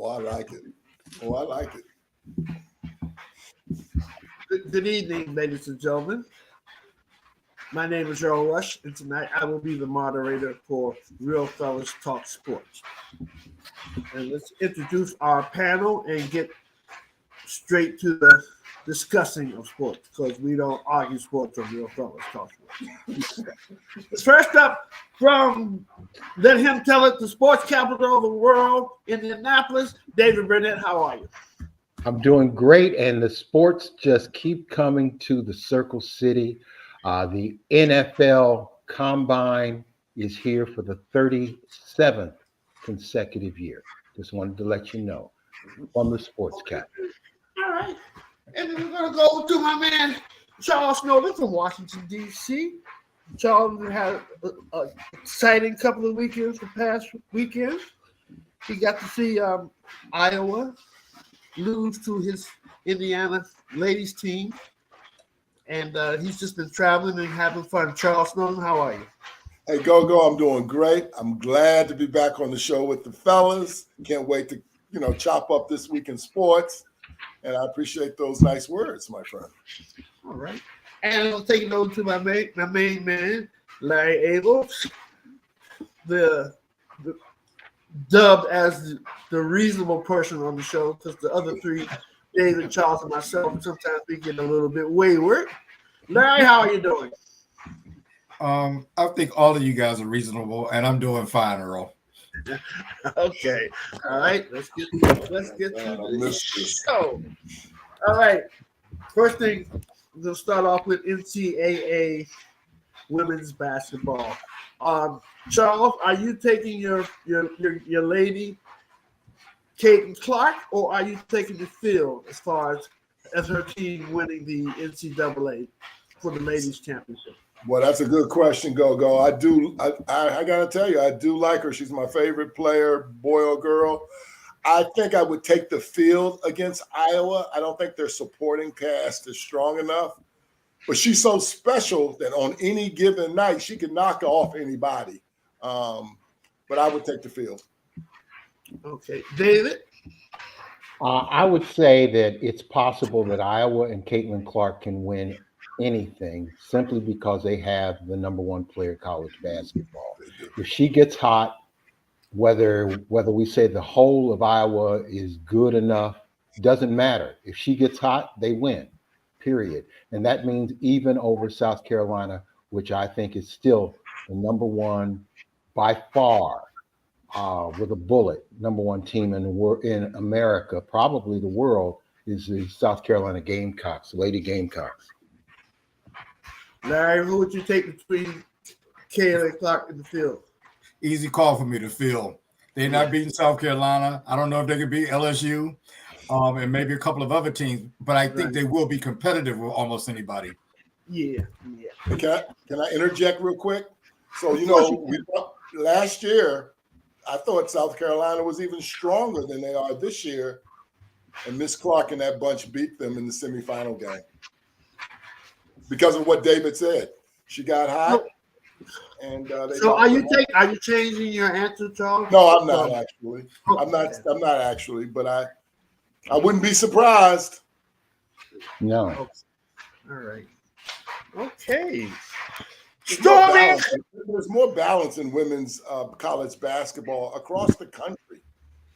Oh, I like it. Oh, I like it. Good evening, ladies and gentlemen. My name is Earl Rush, and tonight I will be the moderator for Real Fellas Talk Sports. And let's introduce our panel and get straight to the discussing of sports because we don't argue sports on Real Fellas Talk Sports. First up, from Let Him Tell It, the sports capital of the world, Indianapolis, David Burnett, how are you? I'm doing great, and the sports just keep coming to the Circle City. The NFL Combine is here for the 37th consecutive year. Just wanted to let you know from the sports cap. All right. And then we're going to go to my man, Charles Snowden from Washington, D.C. Charles had an exciting couple of weekends for past weekends. He got to see Iowa lose to his Indiana ladies team. And he's just been traveling and having fun. Charles Snowden, how are you? Hey, go! I'm doing great. I'm glad to be back on the show with the fellas. Can't wait to chop up this week in sports. And I appreciate those nice words, my friend. All right. And I'll take it over to my main man, Larry Abel, the dubbed as the reasonable person on the show, because the other three, David, Charles, and myself, sometimes we get a little bit wayward. Larry, how are you doing? I think all of you guys are reasonable, and I'm doing fine, Earl. Okay. All right. Let's get to the show. All right. First thing, we'll start off with NCAA women's basketball. Charles, are you taking your lady, Caitlin Clark, or are you taking the field as far as her team winning the NCAA for the ladies championship? Well, that's a good question, Go. I got to tell you, I do like her. She's my favorite player, boy or girl. I think I would take the field against Iowa. I don't think their supporting cast is strong enough. But she's so special that on any given night, she can knock off anybody. But I would take the field. Okay. David? I would say that it's possible that Iowa and Caitlin Clark can win anything simply because they have the number one player in college basketball. If she gets hot, whether we say the whole of Iowa is good enough, doesn't matter. If she gets hot, they win, period. And that means even over South Carolina, which I think is still the number one by far, with a bullet, number one team in America, probably the world, is the South Carolina Gamecocks, Lady Gamecocks. Larry, who would you take between Caitlin Clark in the field? Easy call for me to field. They're not beating South Carolina. I don't know if they could beat LSU and maybe a couple of other teams, but I think they will be competitive with almost anybody. Yeah. Can I interject real quick? So, last year, I thought South Carolina was even stronger than they are this year, and Miss Clark and that bunch beat them in the semifinal game because of what David said. She got hot. And so are you changing your answer, Charles? No, I'm not actually. I'm not actually, but I wouldn't be surprised. No. Okay. All right. Okay. There's more balance in women's college basketball across the country,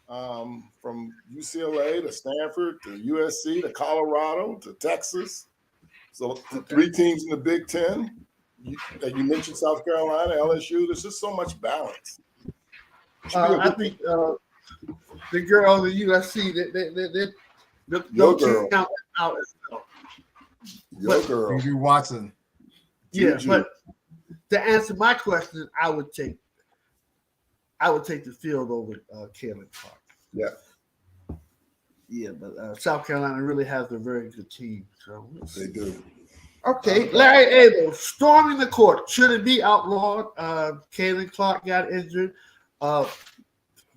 from UCLA to Stanford to USC to Colorado to Texas. So the three teams in the Big Ten. You mentioned South Carolina, LSU. There's just so much balance. I think the girl at USC, your girl. Out as well. Your girl. Juju Watson. Yeah, but to answer my question, I would take the field over Caitlin Clark. Yeah. Yeah, but South Carolina really has a very good team. So they do. Okay, Larry Abel, storming the court. Should it be outlawed? Caitlin Clark got injured.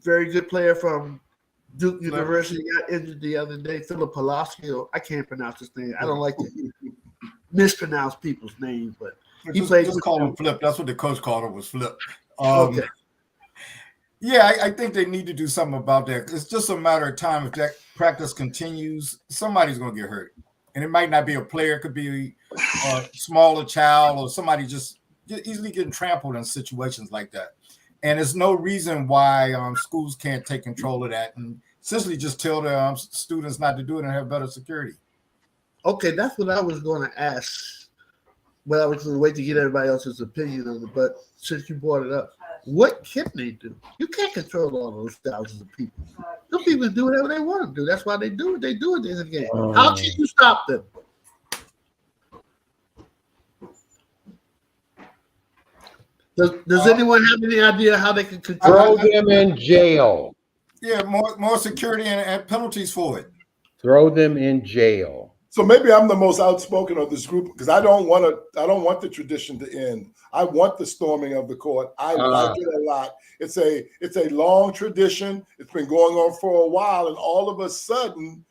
Very good player from Duke University got injured the other day. Philip Palacio. I can't pronounce his name. I don't like to mispronounce people's names, but he plays. Just call him Flip. That's what the coach called him, was Flip. Okay. Yeah, I think they need to do something about that. It's just a matter of time. If that practice continues, somebody's going to get hurt. And it might not be a player. It could be a smaller child or somebody just easily getting trampled in situations like that. And there's no reason why schools can't take control of that and essentially just tell their students not to do it and have better security. Okay, that's what I was going to ask. But I was going to wait to get everybody else's opinion on it. But since you brought it up, what can they do? You can't control all those thousands of people. Some people do whatever they want to do. That's why they do it. They do it in the game. How can you stop them? Does anyone have any idea how they can control? Throw them in jail. Yeah, more security and penalties for it. Throw them in jail. So maybe I'm the most outspoken of this group because I don't want the tradition to end. I want the storming of the court. I like it a lot. It's a long tradition. It's been going on for a while, and all of a sudden,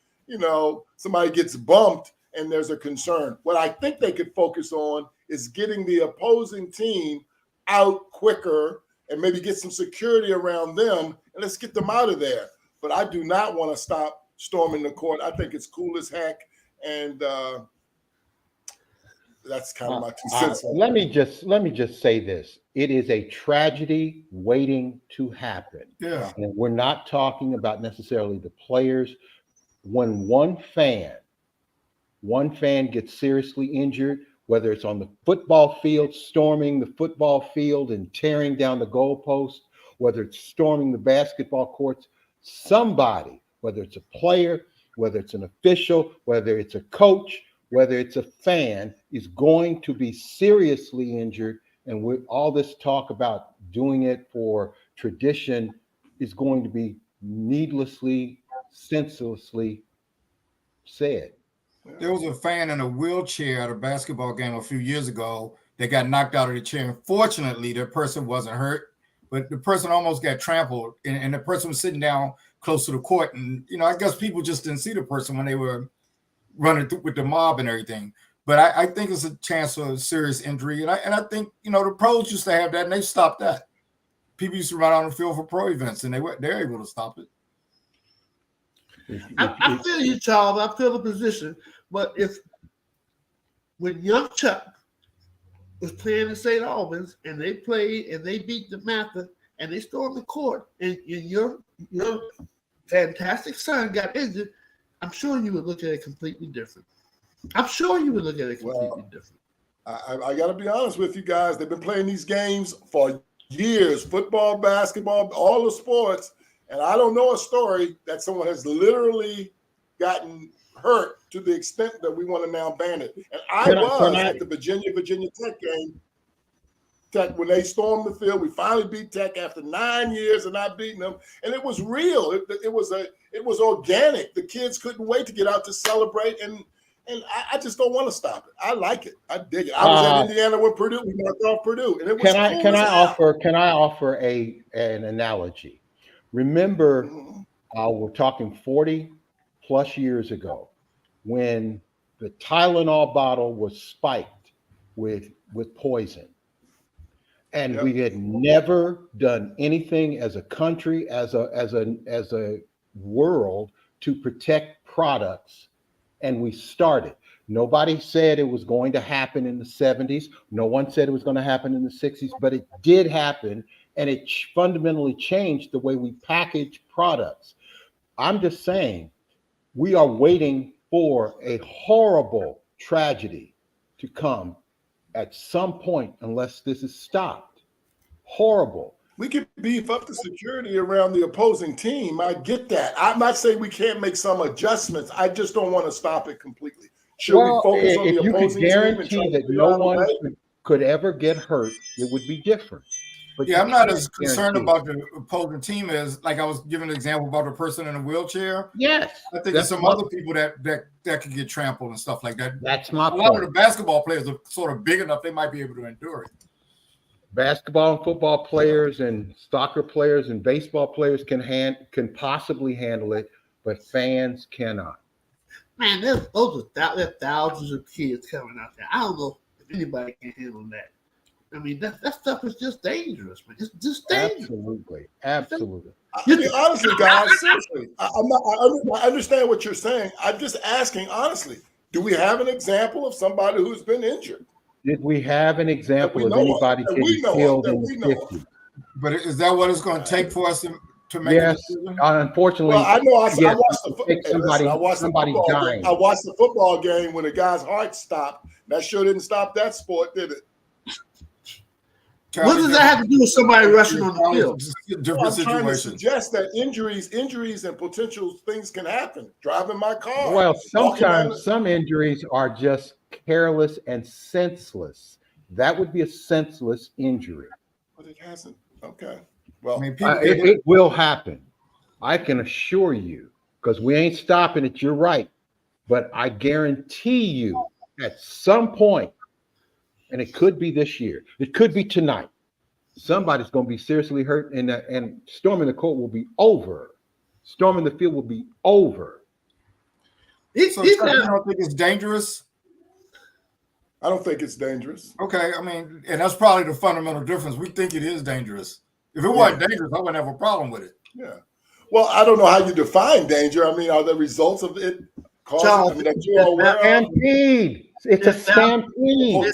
somebody gets bumped and there's a concern. What I think they could focus on is getting the opposing team out quicker and maybe get some security around them, and let's get them out of there. But I do not want to stop storming the court. I think it's cool as heck. And that's kind of my 2 cents. Let me just say this: it is a tragedy waiting to happen. Yeah, and we're not talking about necessarily the players. When one fan gets seriously injured, whether it's on the football field, storming the football field and tearing down the goalpost, whether it's storming the basketball courts, somebody, whether it's a player, whether it's an official, whether it's a coach, whether it's a fan, is going to be seriously injured. And with all this talk about doing it for tradition is going to be needlessly, senselessly said. There was a fan in a wheelchair at a basketball game a few years ago that got knocked out of the chair. And fortunately, the person wasn't hurt, but the person almost got trampled, and the person was sitting down close to the court. And, I guess people just didn't see the person when they were running through with the mob and everything. But I think it's a chance for a serious injury. And I think, the pros used to have that, and they stopped that. People used to run on the field for pro events, and they're able to stop it. I feel you, Charles. I feel the position. But when Young Chuck was playing in St. Albans and they played and they beat the Mather and they stormed the court and your fantastic son got injured, I'm sure you would look at it completely different. I got to be honest with you guys. They've been playing these games for years, football, basketball, all the sports. And I don't know a story that someone has literally gotten hurt to the extent that we want to now ban it. And I was at the Virginia Tech game. Tech, when they stormed the field, we finally beat Tech after 9 years of not beating them, and it was real. It was organic. The kids couldn't wait to get out to celebrate, and I just don't want to stop it. I like it. I dig it. I was at Indiana with Purdue. We knocked off Purdue, and it was Can I offer an analogy? Remember, we're talking 40 plus years ago when the Tylenol bottle was spiked with poison. And we had never done anything as a country, as a world to protect products. And we started. Nobody said it was going to happen in the 70s. No one said it was going to happen in the 60s, but it did happen. And it fundamentally changed the way we package products. I'm just saying, we are waiting for a horrible tragedy to come at some point unless this is stopped. Horrible. We can beef up the security around the opposing team. I get that. I'm not saying we can't make some adjustments. I just don't want to stop it completely. Should we focus on the opposing team? If you could guarantee that no one could ever get hurt, it would be different. But I'm not as concerned about the opposing team as, like I was giving an example about the person in a wheelchair. Yes. I think there's some other people that could get trampled and stuff like that. That's my point. A lot of the basketball players are sort of big enough, they might be able to endure it. Basketball and football players and soccer players and baseball players can possibly handle it, but fans cannot. Man, there are thousands of kids coming out there. I don't know if anybody can handle that. I mean, that stuff is just dangerous, man. It's just dangerous. Absolutely. I mean, honestly, guys, seriously, I understand what you're saying. I'm just asking, honestly, do we have an example of somebody who's been injured? Did we have an example of know of, anybody that we getting know of, killed that in we the know of? 50s? But is that what it's going to take for us to make a Yes. decision? Unfortunately, Well, I know I yes, watched the take somebody football dying. game. I watched the football game when the guy's heart stopped. That sure didn't stop that sport, did it? What does that have to do with somebody rushing on the field? Different I'm trying to situations. suggest that injuries and potential things can happen. Driving my car. Well, walking down sometimes some injuries are just careless and senseless. That would be a senseless injury. But it hasn't. Okay. Well, I mean, people It will happen. I can assure you, because we ain't stopping it. You're right. But I guarantee you at some point, and it could be this year, it could be tonight, somebody's going to be seriously hurt, and storming the court will be over. Storming the field will be over. So you don't think it's dangerous? I don't think it's dangerous. Okay, I mean, and that's probably the fundamental difference. We think it is dangerous. If it wasn't dangerous, I wouldn't have a problem with it. Yeah. Well, I don't know how you define danger. I mean, are the results of it causing that you're aware of? Stampede. It's a stampede.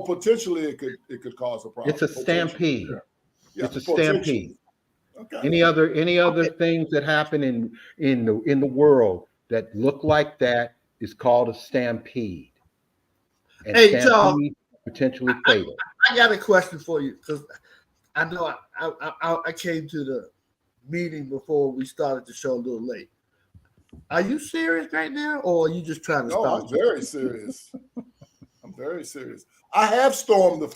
Potentially, it could cause a problem. It's a stampede. Yeah, It's a stampede. Okay. Any other things that happen in the world that look like that is called a stampede. And Hey, stampede potentially fatal. I got a question for you because I know I came to the meeting before we started the show a little late. Are you serious right now, or are you just trying to No, start? I'm very serious. I'm very serious. I have stormed the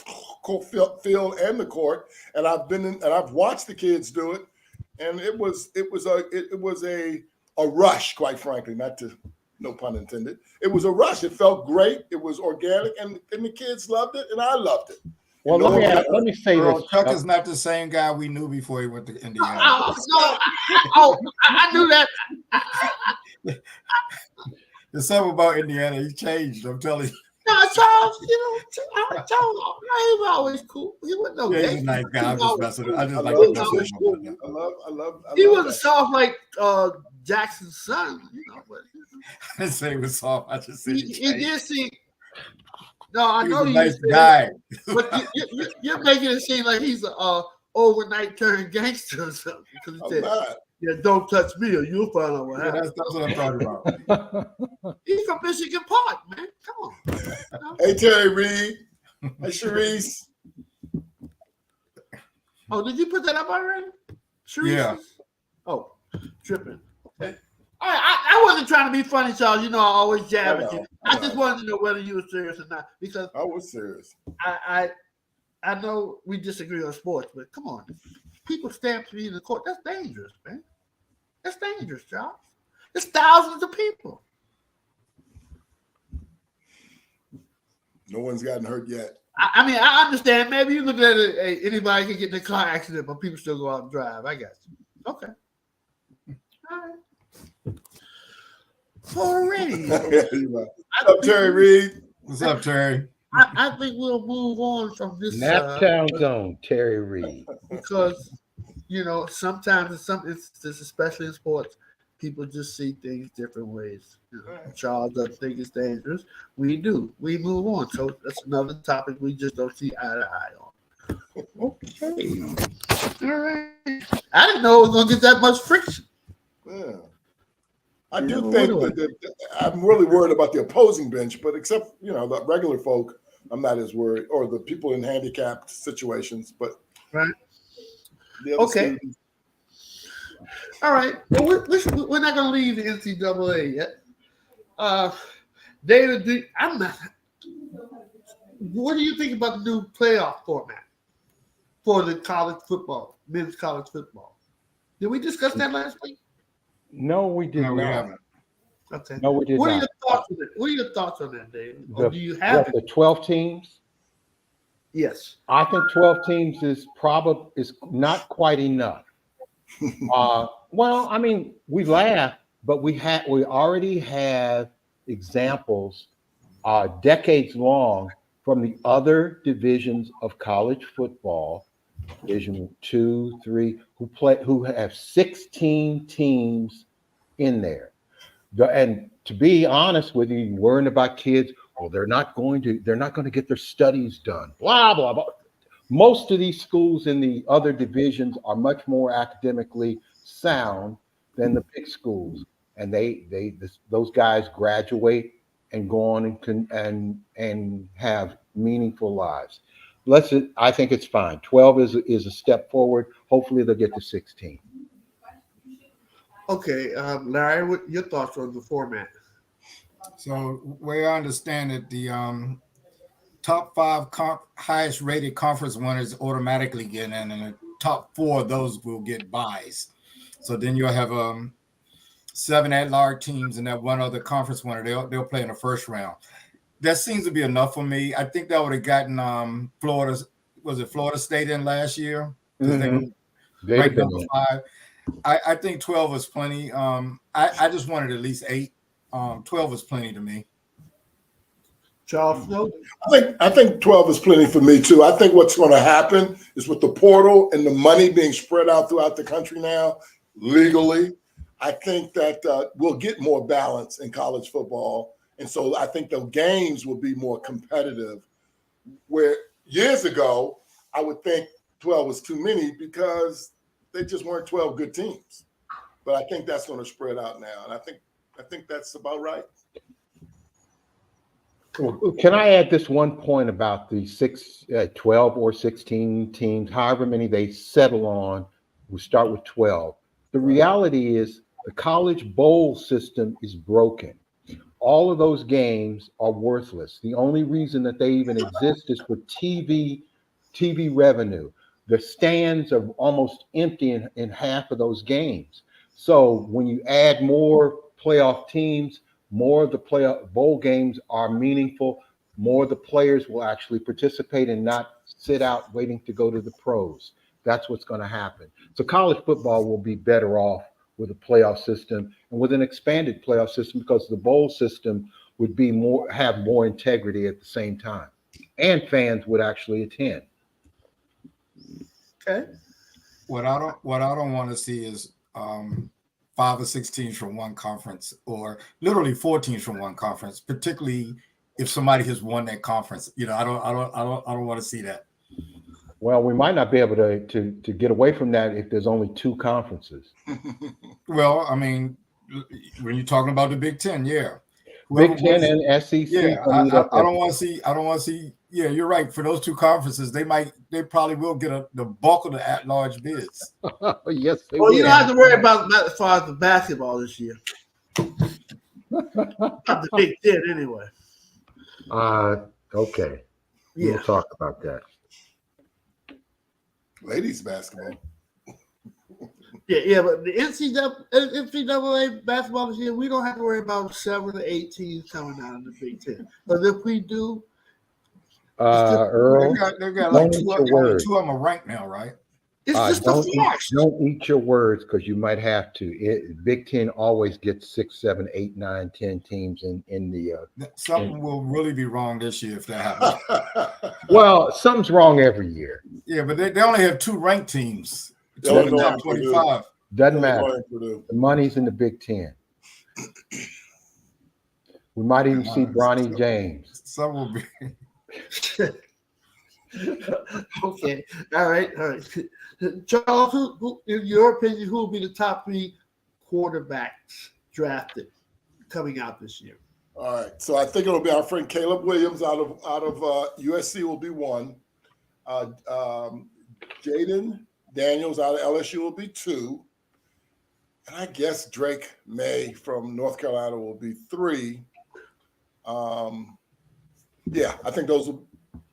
field and the court, and I've watched the kids do it, and it was a rush, quite frankly. No pun intended. It was a rush. It felt great. It was organic, and the kids loved it, and I loved it. Well, let me say this. Chuck is not the same guy we knew before he went to Indiana. I knew that. There's something about Indiana. He changed. I'm telling you. No, Charles, Charles, he was always cool. He wasn't no Yeah, gay. he's a nice guy. I'm just messing. I just I like love to mess with him. I love He that. wasn't soft like Jackson's son, but I didn't say he was soft. I just said he he changed. did see. No, I He know was a you. nice guy. But you're making it seem like he's a overnight turned gangster or something. Because he I'm said, not. "Yeah, don't touch me, or you'll find out what Yeah, happens." that's what I'm talking about. He's from Michigan Park, man. Come on. Hey, Terry Reed. Hey, Sharice. Oh, did you put that up already? Sharice? Yeah. Oh, tripping. Okay. I wasn't trying to be funny, Charles. You know I always jab at you. I just wanted to know whether you were serious or not because I was serious. I know we disagree on sports, but come on, people stamp me in the court. That's dangerous, man. That's dangerous, Charles. It's thousands of people. No one's gotten hurt yet. I mean, I understand. Maybe you look at it. Hey, anybody can get in a car accident, but people still go out and drive. I got you. Okay. All right. Alrighty. What's up, Terry Reed? What's up, Terry? I think we'll move on from this Naptown Zone, Terry Reed. because sometimes in some instances, especially in sports, people just see things different ways. Charles doesn't think it's dangerous. We do. We move on. So that's another topic we just don't see eye to eye on. Okay. All right. I didn't know it was gonna get that much friction. Yeah. I do think that I'm really worried about the opposing bench, but except, the regular folk, I'm not as worried, or the people in handicapped situations, but. Right. Okay. All right. Well, we're not going to leave the NCAA yet. David, what do you think about the new playoff format for the college football, men's college football? Did we discuss that last week? No, we did No, we not. haven't. Okay. No, we did What not. are your thoughts on it? What are your thoughts on that, David? Or do you have it? The 12 teams? Yes. I think 12 teams is not quite enough. Well, I mean, we laugh, but we already have examples, decades long, from the other divisions of college football, Division 2, 3, who have 16 teams in there. And to be honest with you, worrying about kids, well, they're not going to get their studies done. Blah blah blah. Most of these schools in the other divisions are much more academically sound than the big schools, and those guys graduate and go on and have meaningful lives. I think it's fine. 12 is a step forward. Hopefully they'll get to 16. Okay, Larry, what your thoughts on the format? So, way I understand it, the top 5 highest rated conference winners automatically get in, and the top 4 of those will get buys. So then you'll have 7 at-large teams and that one other conference winner. They'll play in the first round. That seems to be enough for me. I think that would have gotten Florida State in last year? Mm-hmm. They ranked number 5. I think 12 is plenty. I just wanted at least 8. 12 is plenty to me. Charles Snowden? I think 12 is plenty for me too. I think what's going to happen is with the portal and the money being spread out throughout the country now, legally, I think that we'll get more balance in college football. And so I think the games will be more competitive. Where years ago, I would think 12 was too many because they just weren't 12 good teams. But I think that's going to spread out now. And I think that's about right. Can I add this one point about the 12 or 16 teams, however many they settle on, we start with 12. The reality is the college bowl system is broken. All of those games are worthless. The only reason that they even exist is for TV revenue. The stands are almost empty in half of those games. So when you add more playoff teams, more of the playoff bowl games are meaningful. More of the players will actually participate and not sit out waiting to go to the pros. That's what's going to happen. So college football will be better off with a playoff system and with an expanded playoff system because the bowl system would be have more integrity at the same time, and fans would actually attend. Okay. What I don't want to see is 5 or 6 teams from one conference, or literally 4 teams from one conference, particularly if somebody has won that conference. I don't want to see that. Well, we might not be able to get away from that if there's only 2 conferences. Well, I mean, when you're talking about the Big Ten, yeah. Big Ten and SEC. Yeah, I don't want to see. Yeah, you're right. For those 2 conferences, they probably will get the bulk of the at-large bids. Yes, they Well, will. you don't have to worry about that as far as the basketball this year. Not the Big Ten anyway. Okay. Yeah. We'll talk about that. Ladies basketball. Yeah, but the NCAA basketball this year, we don't have to worry about 7 or 8 teams coming out of the Big Ten. But if we do, Earl, they got like 2 of them are ranked now, right? it's just a flash. Don't eat your words because you might have to. Big Ten always gets 6, 7, 8, 9, 10 teams in the. Something will really be wrong this year if that happens. Well, something's wrong every year. Yeah, but they only have 2 ranked teams. 2 Yeah, in the top 25. Doesn't matter. The money's in the Big Ten. We might even see Bronny James. Some will be. Okay. All right. Charles, who, in your opinion, who will be the top 3 quarterbacks drafted coming out this year? All right. So I think it'll be our friend Caleb Williams out of USC will be 1. Jaden Daniels out of LSU will be 2. And I guess Drake May from North Carolina will be 3. Yeah, I think those will.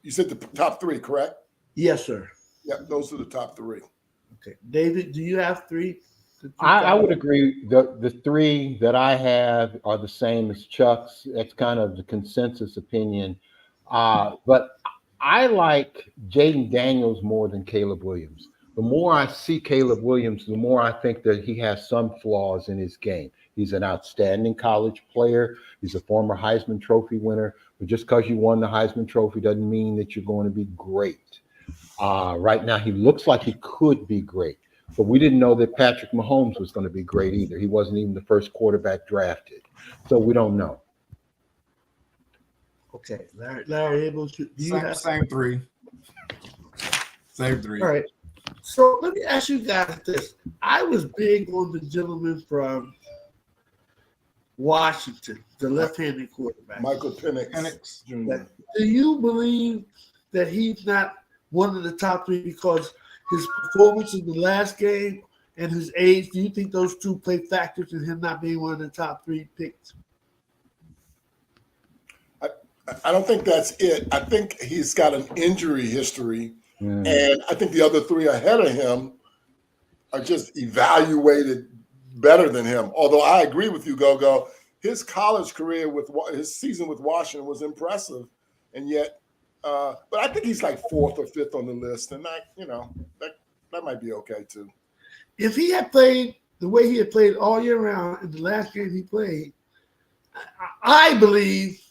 You said the top 3, correct? Yes, sir. Yeah, those are the top 3. Okay. David, do you have 3? I would agree. The 3 that I have are the same as Chuck's. That's kind of the consensus opinion. But I like Jaden Daniels more than Caleb Williams. the more I see Caleb Williams, the more I think that he has some flaws in his game. He's an outstanding college player. He's a former Heisman Trophy winner. But just because you won the Heisman Trophy doesn't mean that you're going to be great. Right now, he looks like he could be great. But we didn't know that Patrick Mahomes was going to be great either. He wasn't even the first quarterback drafted. So we don't know. Okay, Larry able to. Same three. Same three. All right. So let me ask you guys this. I was big on the gentleman from Washington, the left-handed quarterback. Michael Penix Jr. Do you believe that he's not one of the top three because his performance in the last game and his age? Do you think those two play factors in him not being one of the top three picks? I don't think that's it. I think he's got an injury history, and I think the other three ahead of him are just evaluated better than him. Although I agree with you, Go-Go. His college career his season with Washington was impressive, and yet, but I think he's like fourth or fifth on the list, and that might be okay too. If he had played the way he had played all year round in the last game he played, I believe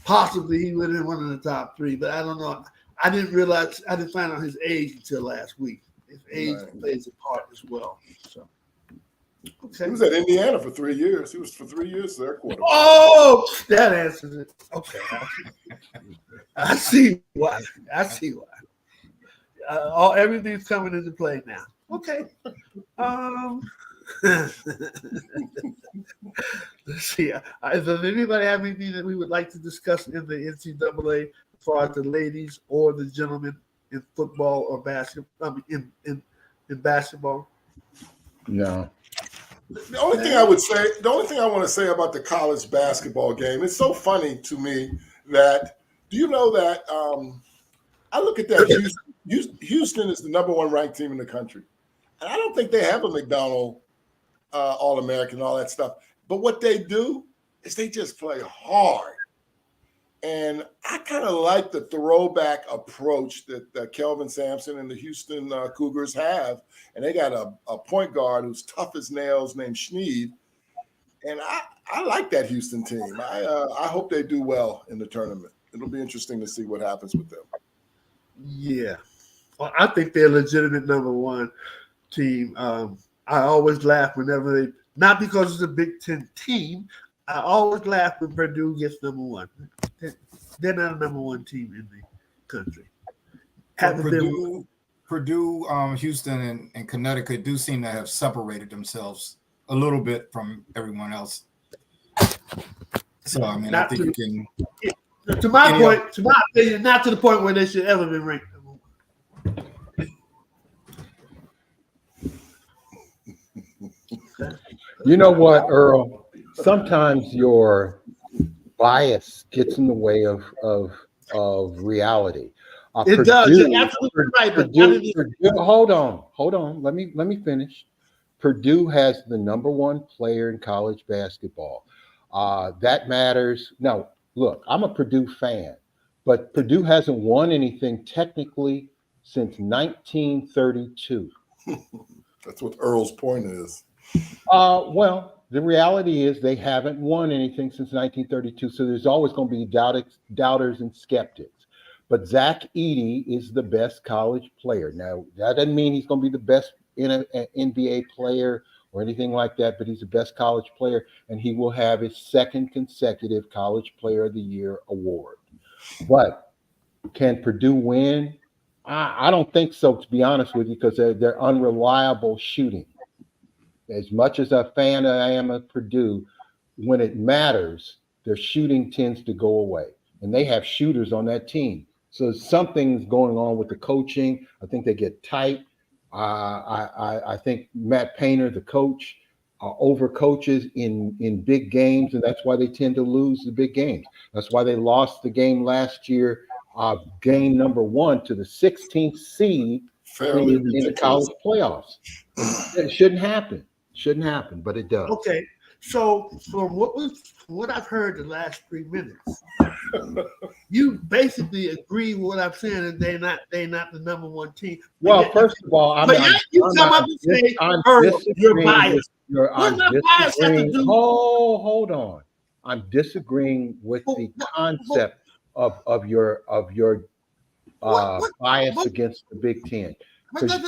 possibly he would have been one of the top three, but I don't know. I didn't find out his age until last week. His age plays a part as well. So, okay. He was at Indiana for 3 years. He was for 3 years their quarterback. Oh, that answers it. Okay. I see why. Everything's coming into play now. Okay. Let's see. Does anybody have anything that we would like to discuss in the NCAA as far as the ladies or the gentlemen in football or basketball? In basketball? No. The only thing I want to say about the college basketball game, it's so funny to me that, do you know that I look at that Houston is the number one ranked team in the country. And I don't think they have a McDonald All-American, all that stuff. But what they do is they just play hard. And I kind of like the throwback approach that Kelvin Sampson and the Houston Cougars have. And they got a point guard who's tough as nails named Schneed. And I like that Houston team. I hope they do well in the tournament. It'll be interesting to see what happens with them. Yeah. Well, I think they're a legitimate number one team. I always laugh whenever they, not because it's a Big Ten team, I always laugh when Purdue gets number one. They're not a number one team in the country. Purdue, Houston, and Connecticut do seem to have separated themselves a little bit from everyone else. So, I mean, I think you can. To my point, to my opinion, not to the point where they should ever be ranked number one. You know what, Earl? Sometimes your bias gets in the way of reality. It does. You're absolutely right. Purdue, hold on. Let me finish. Purdue has the number one player in college basketball. That matters. Now, look, I'm a Purdue fan, but Purdue hasn't won anything technically since 1932. That's what Earl's point is. Well, the reality is they haven't won anything since 1932, so there's always going to be doubters and skeptics. But Zach Edey is the best college player. Now, that doesn't mean he's going to be the best NBA player or anything like that, but he's the best college player, and he will have his second consecutive College Player of the Year award. But can Purdue win? I don't think so, to be honest with you, because they're unreliable shooting. As much as a fan I am of Purdue, when it matters, their shooting tends to go away. And they have shooters on that team. So something's going on with the coaching. I think they get tight. I think Matt Painter, the coach, overcoaches in big games, and that's why they tend to lose the big games. That's why they lost the game last year, game number 1 to the 16th seed in the college playoffs. It shouldn't happen. But it does. Okay. So from what I've heard the last 3 minutes, you basically agree with what I'm saying, and they're not the number one team. Well, Yet- first of all, but yet you come up and say, Earl, you're disagreeing biased. with What's that bias have to disagreeing. do? Hold on. I'm disagreeing with Well, the well, concept of your What- bias what- against the Big Ten. But 'Cause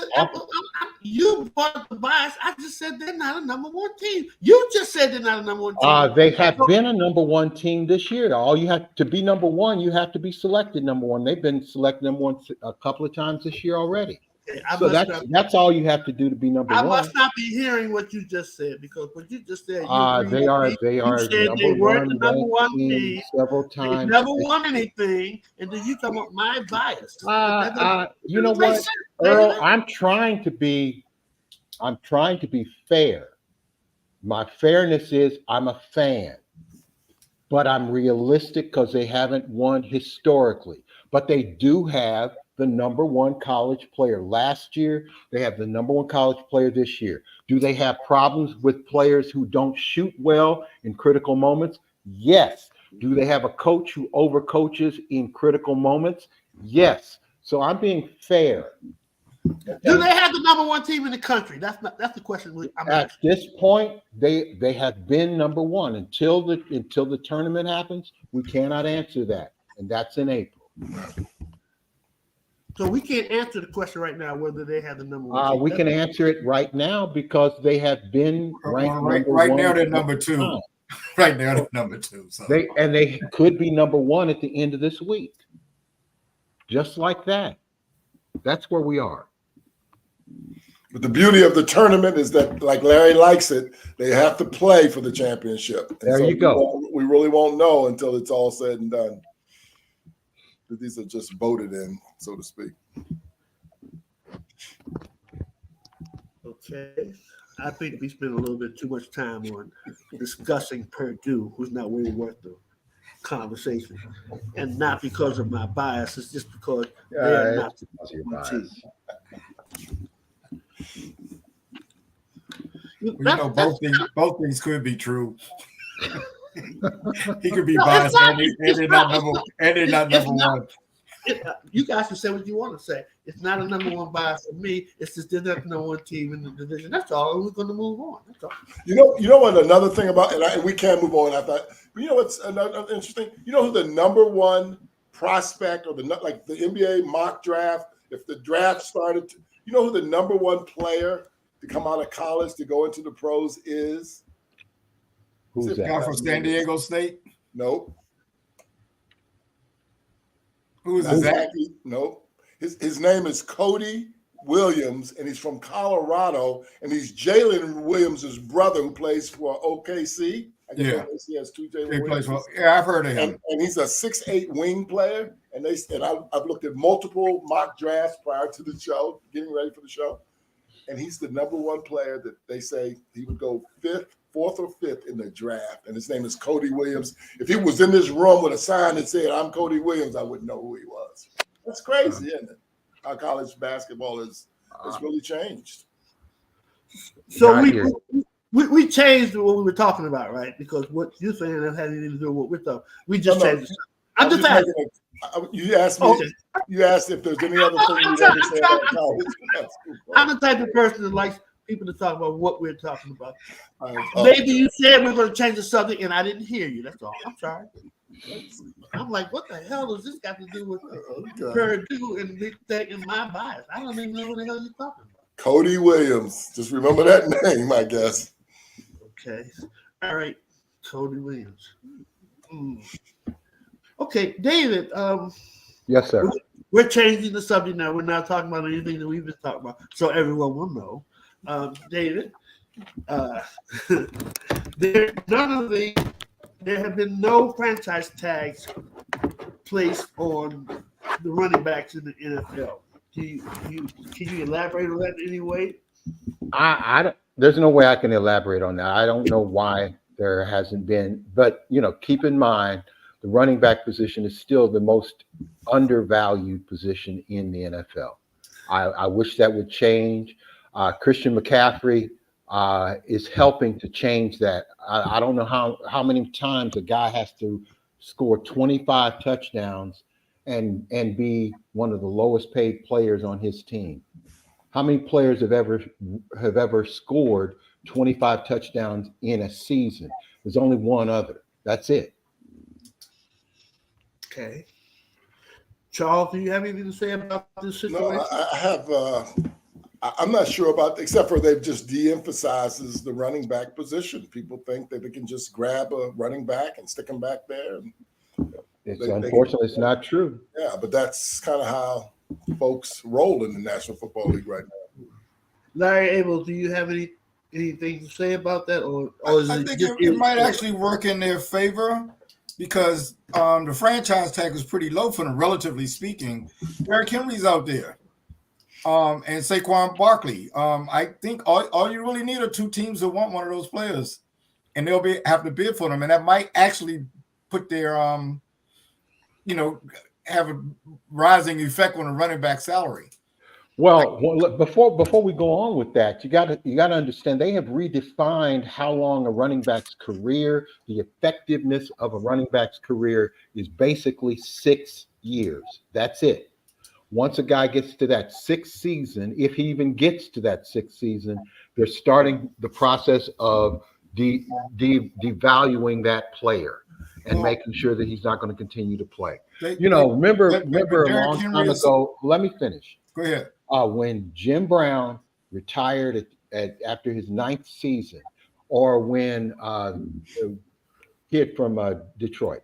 you brought up the bias. I just said they're not a number one team. You just said they're not a number one team. They have been a number one team this year. All you have to be number one, you have to be selected number one. They've been selected number one a couple of times this year already. So that's all you have to do to be number I one. must not be hearing what you just said, because what you just said. They are You said they number weren't the one number one team team. several They times. never won anything, and then you talk about my bias. You know what, Earl? I'm trying to be fair. My fairness is I'm a fan, but I'm realistic because they haven't won historically. But they do have the number one college player last year. They have the number one college player this year. Do they have problems with players who don't shoot well in critical moments? Yes. Do they have a coach who overcoaches in critical moments? Yes. So I'm being fair. Do they have the number one team in the country? That's the question I'm At asking. this point, they have been number one until the tournament happens. We cannot answer that, and that's in April. So we can't answer the question right now whether they have the number one team. We can answer it right now because they have been ranked Right number now one they're number two. Right now they're number two. So They could be number one at the end of this week, just like that. That's where we are. But the beauty of the tournament is that, like Larry likes it, they have to play for the championship. And There you go. We really won't know until it's all said and done. These are just voted in, so to speak. Okay. I think we spent a little bit too much time on discussing Purdue, who's not really worth the conversation. And not because of my bias, it's just because they are not the number one team. you know, both things could be true. He could be No, biased, it's not. and they're not number one. You guys can say what you want to say. It's not a number one bias for me. It's just they're not the number one team in the division. That's all. We're going to move on. That's all. You know what? Another thing about and we can't move on. I thought, but you know what's another interesting? You know who the number one prospect or the NBA mock draft? If the draft started, you know who the number one player to come out of college to go into the pros is? Who's Guy that? from San Diego State. Nope. Who is Not that? exactly. Nope. His name is Cody Williams, and he's from Colorado, and he's Jalen Williams' brother who plays for OKC. I guess Yeah. OKC has two He Jalen plays Williams. for. Yeah, I've heard of him. And he's a 6'8" wing player. And I've looked at multiple mock drafts prior to the show, getting ready for the show. And he's the number one player that they say he would go fourth or fifth in the draft. And his name is Cody Williams. If he was in this room with a sign that said, "I'm Cody Williams," I wouldn't know who he was. That's crazy, isn't it? How college basketball has really changed. So Not here. we changed what we were talking about, right? Because what you're saying has anything to do with what we're talking. We just No, no. changed it. I'm just asking. You asked me. Okay. You asked if there's any other thing you'd ever say about college basketball. I'm the type of person that likes people to talk about what we're talking about. Oh, Maybe you said we're going to change the subject, and I didn't hear you. That's all. I'm sorry. I'm like, what the hell does this got to do with okay. Purdue and Big Tech and my bias? I don't even know what the hell you're talking about. Cody Williams. Just remember that name, I guess. Okay. All right. Cody Williams. Okay, David. Yes, sir. We're changing the subject now. We're not talking about anything that we've been talking about, so everyone will know. David, there have been no franchise tags placed on the running backs in the NFL. Can you elaborate on that in any way? I don't. There's no way I can elaborate on that. I don't know why there hasn't been, but keep in mind the running back position is still the most undervalued position in the NFL. I wish that would change. Christian McCaffrey is helping to change that. I don't know how many times a guy has to score 25 touchdowns and be one of the lowest paid players on his team. How many players have ever scored 25 touchdowns in a season? There's only one other. That's it. Okay. Charles, do you have anything to say about this situation? No, I have. I'm not sure about, except for they've just de-emphasizes the running back position. People think that they can just grab a running back and stick him back there. And Unfortunately, it's not true. Yeah, but that's kind of how folks roll in the National Football League right now. Larry Abel, do you have anything to say about that, or is I it think just it might actually work in their favor because the franchise tag is pretty low for them, relatively speaking. Derrick Henry's out there, and Saquon Barkley. I think all you really need are two teams that want one of those players, and they'll have to bid for them, and that might actually put their have a rising effect on the running back salary. Well, look, before we go on with that, you got to understand they have redefined how long a running back's career, the effectiveness of a running back's career is basically 6 years. That's it. Once a guy gets to that sixth season, if he even gets to that sixth season, they're starting the process of devaluing that player and making sure that he's not going to continue to play. Remember a long time ago. Let me finish. Go ahead. When Jim Brown retired after his 9th season, or when the kid from Detroit,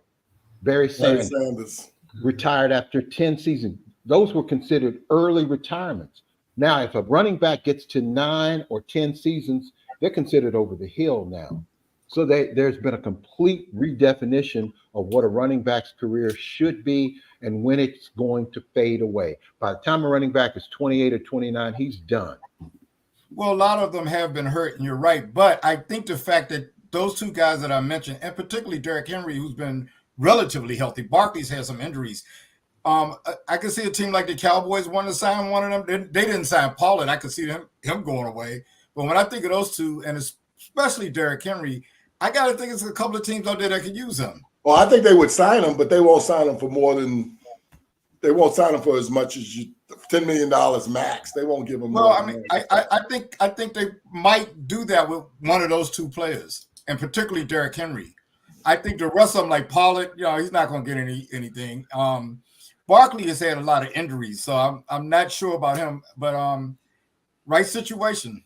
Barry Sanders, retired after 10 seasons, those were considered early retirements. Now, if a running back gets to 9 or 10 seasons, they're considered over the hill now. So there's been a complete redefinition of what a running back's career should be and when it's going to fade away. By the time a running back is 28 or 29, he's done. Well, a lot of them have been hurt, and you're right. But I think the fact that those two guys that I mentioned, and particularly Derrick Henry, who's been relatively healthy, Barkley's had some injuries. I could see a team like the Cowboys wanting to sign one of them. They didn't sign Pollard. I could see him going away. But when I think of those two, and especially Derrick Henry, I got to think it's a couple of teams out there that could use him. Well, I think they would sign him, but they won't sign him for they won't sign him for as much as $10 million max. They won't give him. Well, I mean, I think they might do that with one of those two players, and particularly Derrick Henry. I think the rest of them, like Pollard, he's not going to get anything. Barkley has had a lot of injuries, so I'm not sure about him. But right situation.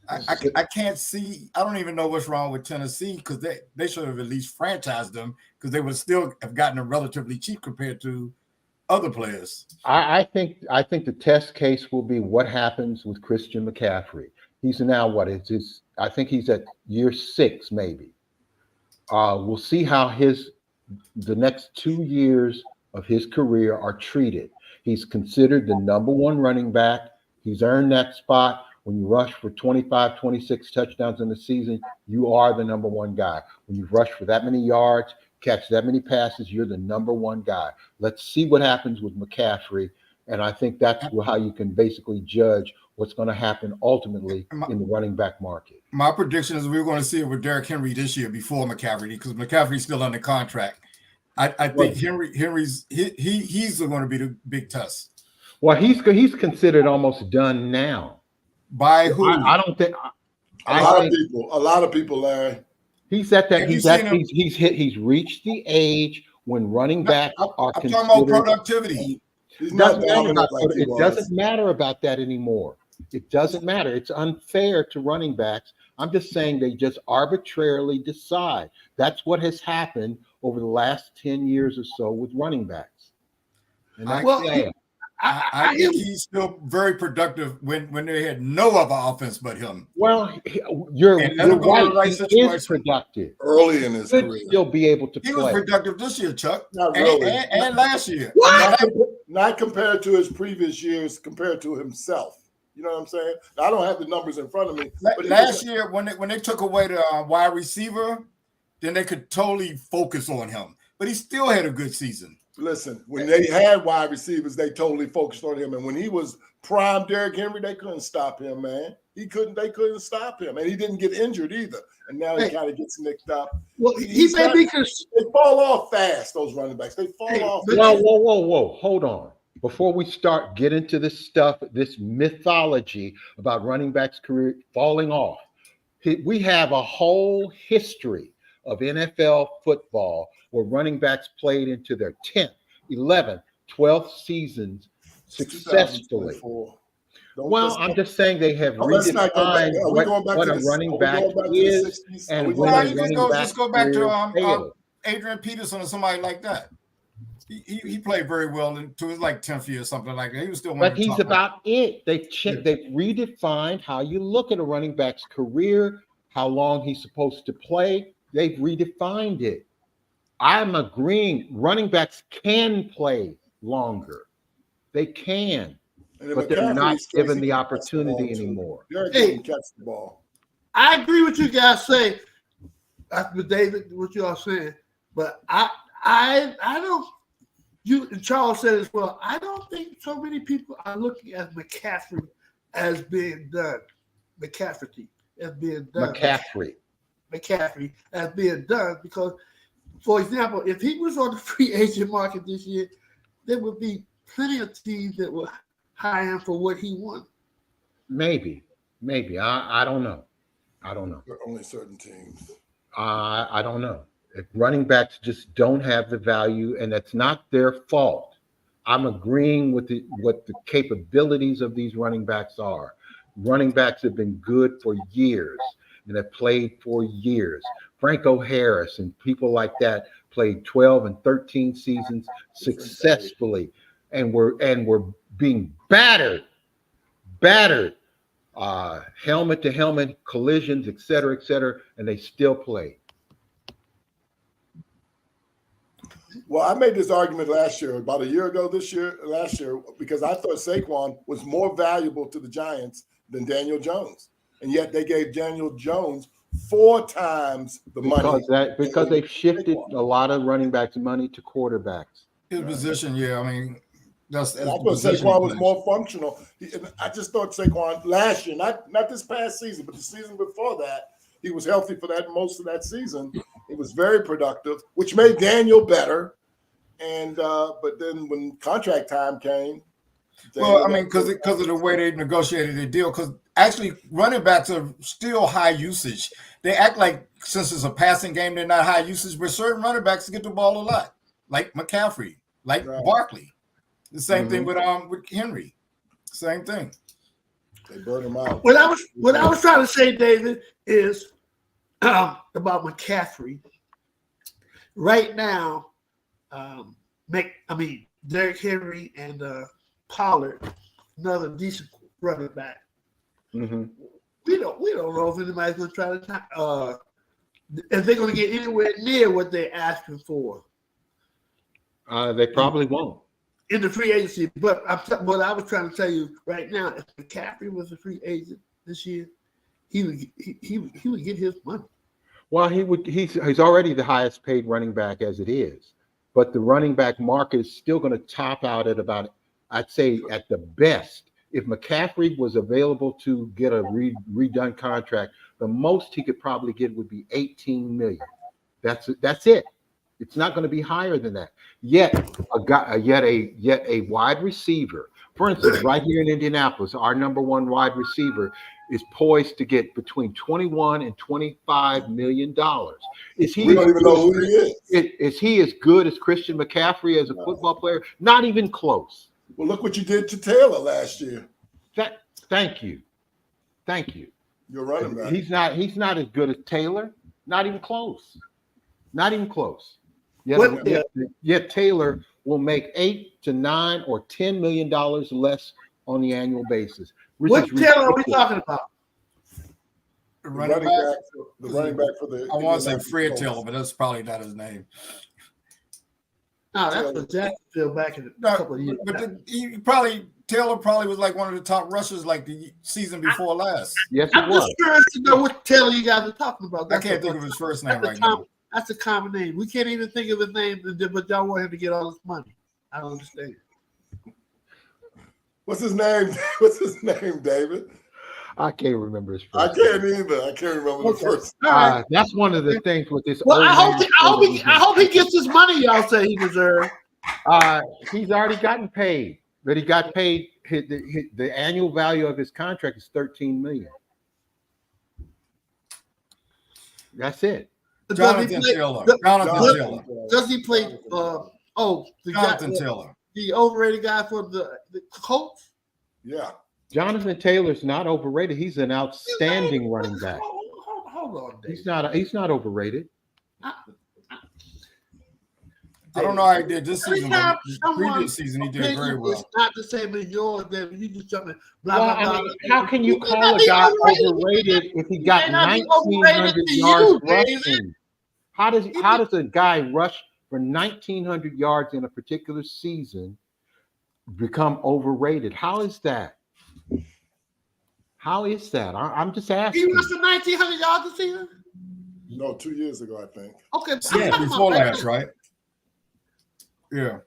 I can't see. I don't even know what's wrong with Tennessee because they should have at least franchised them because they would still have gotten them relatively cheap compared to other players. I think the test case will be what happens with Christian McCaffrey. He's now I think he's at year 6 maybe. We'll see how the next 2 years of his career are treated. He's considered the number 1 running back. He's earned that spot. When you rush for 25, 26 touchdowns in the season, you are the number 1 guy. When you rush for that many yards, catch that many passes, you're the number 1 guy. Let's see what happens with McCaffrey. And I think that's how you can basically judge what's going to happen ultimately in the running back market. My prediction is we're going to see it with Derrick Henry this year before McCaffrey because McCaffrey's still under contract. I think Henry's going to be the big test. Well, he's considered almost done now. By who? I don't think a lot of people, Larry. He's at that. He's reached the age when running backs are considered. I'm talking about productivity. It doesn't matter about that anymore. It doesn't matter. It's unfair to running backs. I'm just saying they just arbitrarily decide. That's what has happened over the last 10 years or so with running backs. And that's sad. I think he's still very productive when they had no other offense but him. Well, you're right. He is productive early in his career. Still be able to play. He was productive this year, Chuck, not really. and last year. Not compared to his previous years, compared to himself. You know what I'm saying? I don't have the numbers in front of me. But last year, when they took away the wide receiver, then they could totally focus on him. But he still had a good season. Listen, when they had wide receivers, they totally focused on him. And when he was prime Derrick Henry, they couldn't stop him, man. They couldn't stop him. And he didn't get injured either. And now he kind of gets nicked up. Well, he may be they fall off fast, those running backs. They fall off fast. Whoa. Hold on. Before we start get into this stuff, this mythology about running backs' career falling off, we have a whole history of NFL football where running backs played into their 10th, 11th, 12th seasons successfully. Well, I'm just saying they have redefined what a running back is, and when a running back just go back to Adrian Peterson or somebody like that. He played very well into his like 10th year or something like that. He was still. But he's about it. They've redefined how you look at a running back's career, how long he's supposed to play. They've redefined it. I'm agreeing. Running backs can play longer. They can. But they're not given the opportunity anymore. Hey, catch the ball. I agree with you guys say, with David, what you all saying, but I don't. You and Charles said as well. I don't think so many people are looking at McCaffrey as being done. McCaffrey as being done because, for example, if he was on the free agent market this year, there would be plenty of teams that would hire him for what he won. Maybe. I don't know. There are only certain teams. I don't know. If running backs just don't have the value, and that's not their fault. I'm agreeing with what the capabilities of these running backs are. Running backs have been good for years and have played for years. Franco Harris and people like that played 12 and 13 seasons successfully, and were being battered, helmet to helmet collisions, et cetera, and they still played. Well, I made this argument last year, about a year ago last year, because I thought Saquon was more valuable to the Giants than Daniel Jones. And yet they gave Daniel Jones 4 times the money. Because they've shifted a lot of running backs' money to quarterbacks. His position, yeah. I mean, I thought Saquon was more functional. I just thought Saquon last year, not this past season, but the season before that, he was healthy for most of that season. It was very productive, which made Daniel better. And but then when contract time came, well, I mean, because of the way they negotiated the deal, because actually running backs are still high usage. They act like since it's a passing game, they're not high usage, but certain running backs get the ball a lot, like McCaffrey, like Barkley. The same thing with Henry. Same thing. They burn him out. What I was trying to say, David, is about McCaffrey. Right now, Derrick Henry and Pollard, another decent running back. Mm-hmm. We don't know if anybody's going to try to if they're going to get anywhere near what they're asking for. They probably won't. In the free agency, but what I was trying to tell you right now, if McCaffrey was a free agent this year, he would get his money. Well, he would. He's already the highest paid running back as it is, but the running back market is still going to top out at about, I'd say, at the best. If McCaffrey was available to get a redone contract, the most he could probably get would be $18 million. That's it. It's not going to be higher than that. Yet a wide receiver, for instance, right here in Indianapolis, our number one wide receiver is poised to get between $21 and $25 million. We don't even know who he is. Is he as good as Christian McCaffrey as a football player? Not even close. Well, look what you did to Taylor last year. Thank you. You're running back. He's not as good as Taylor. Not even close. Yet Taylor will make $8 to $9 or $10 million less on the annual basis. What Taylor are we talking about? The running back for the. I want to say Fred Taylor, but that's probably not his name. No, that's what Jacksonville back in a couple of years. But Taylor probably was like one of the top rushers like the season before last. Yes, I'm just curious to know what Taylor you guys are talking about. I can't think of his first name right now. That's a common name. We can't even think of his name, but y'all want him to get all this money. I don't understand. What's his name? What's his name, David? I can't remember his I first can't either. I can't remember Okay. the first. All right. That's one of the things with this. Well, old I man hope he gets his money. Y'all say he deserves. He's already gotten paid, but he got paid. The annual value of his contract is $13 million. That's it. Jonathan Taylor. Does he play? Jonathan Taylor. The overrated guy for the Colts. Yeah. Jonathan Taylor's not overrated. He's an outstanding running back. Hold on, Dave. He's not overrated. I don't know how he did this season, but Anytime the someone previous season he did very opinion well. is not the same as yours, David. You just jumping. Blah, Well, blah, I blah. mean, how can you He may call not a be guy overrated. overrated if he got may not be overrated 1,900 to yards you, David. rushing? How does a guy rush for 1,900 yards in a particular season become overrated? How is that? How is that? I'm just He asking. rushed for 1,900 yards this season. No, 2 years ago, I think. Okay, Yeah, before last, right? Yeah.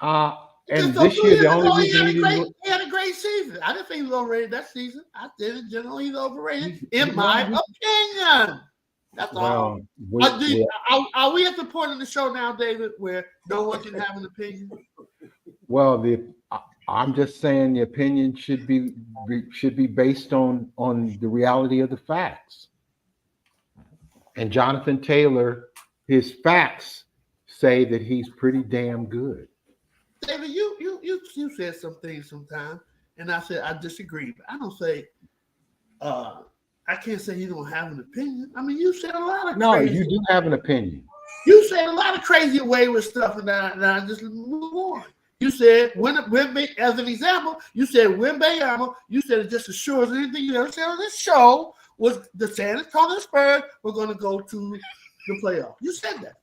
And So this 2 year, years the ago, only he reason had a great season. I didn't think he was overrated that season. I did in general. He's overrated, in my opinion. That's all. Are we at the point in the show now, David, where no one can have an opinion? I'm just saying the opinion should be based on the reality of the facts. And Jonathan Taylor, his facts say that he's pretty damn good. David, you said some things sometimes, and I said I disagree. But I don't say I can't say you don't have an opinion. I mean, you said a lot of crazy. You do have an opinion. You said a lot of crazy wayward stuff, and I just move on. You said as an example, you said Wembayama. You said it just as sure as anything you ever said on this show was the San Antonio Spurs were going to go to the playoff. You said that.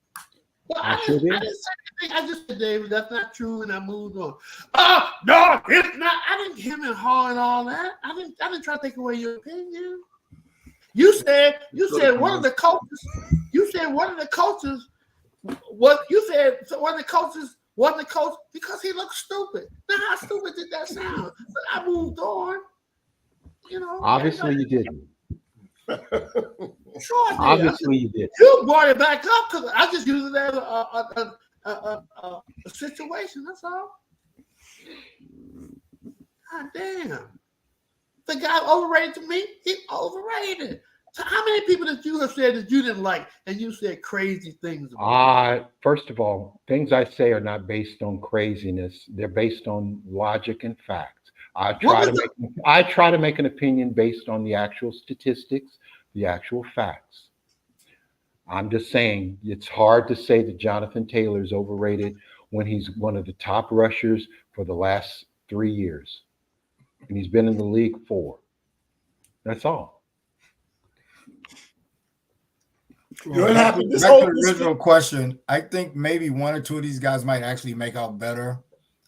Well, I didn't say anything. I just said, David, that's not true, and I moved on. Oh no, it's not. I didn't him and haw and all that. I didn't try to take away your opinion. You said one of the coaches. You said one of the coaches. What you said? So one of the coaches wasn't the coach because he looked stupid. Now, how stupid did that sound? But I moved on. You know. Obviously, you didn't. Sure, I did. Obviously, you did. You brought it back up because I just use it as a situation. That's all. God damn. The guy overrated to me. He overrated. So how many people that you have said that you didn't like and you said crazy things about? First of all, things I say are not based on craziness. They're based on logic and facts. I try to make an opinion based on the actual statistics, the actual facts. I'm just saying it's hard to say that Jonathan Taylor is overrated when he's one of the top rushers for the last 3 years. And he's been in the league 4. That's all. You know what happened? Back to the original question. I think maybe 1 or 2 of these guys might actually make out better,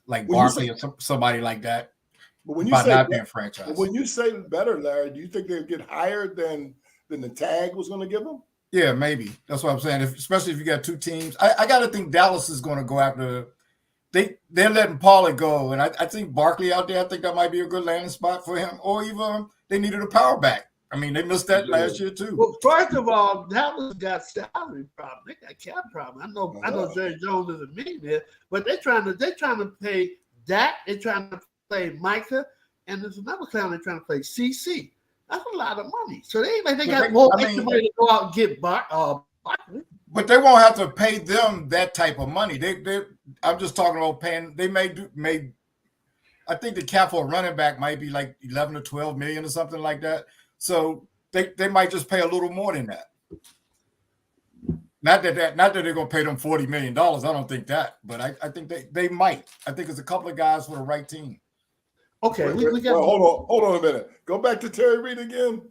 like Barkley or somebody like that. But when you about say not being franchised. When you say better, Larry, do you think they'll get higher than the tag was going to give them? Yeah, maybe. That's what I'm saying. Especially if you got 2 teams. I got to think Dallas is going to go after. They're letting Pollard go, and I think Barkley out there. I think that might be a good landing spot for him. Or even they needed a power back. I mean, they missed that last year too. Well, first of all, Dallas got salary problem. They got cap problem. I know Jerry Jones is a millionaire, but they're trying to pay Dak. They're trying to play Micah, and there's another clown they're trying to play CC. That's a lot of money. So they got more extra money to go out and get Barkley. But they won't have to pay them that type of money. I'm just talking about paying. They may. I think the cap for a running back might be like 11 or 12 million or something like that. So they might just pay a little more than that. Not that they're going to pay them $40 million. I don't think that, but I think they might. I think it's a couple of guys for the right team. Okay, we got. Hold on a minute. Go back to Terry Reid again.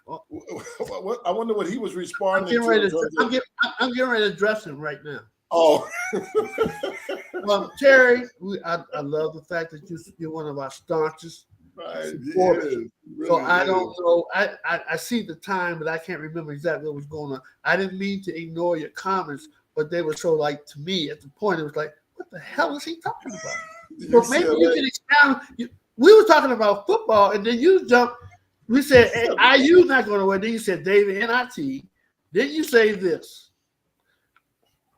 I wonder what he was responding to. I'm getting ready to address him right now. Oh, Terry, I love the fact that you're one of our staunchest Right. He supporters. is. He So really I don't is. know. I see the time, but I can't remember exactly what was going on. I didn't mean to ignore your comments, but they were so like to me at the point. It was like, what the hell is he talking about? So maybe you UCLA. can expound. We were talking about football, and then you jumped. We said, hey, IU not going to win. Then you said David NIT. Then you say this.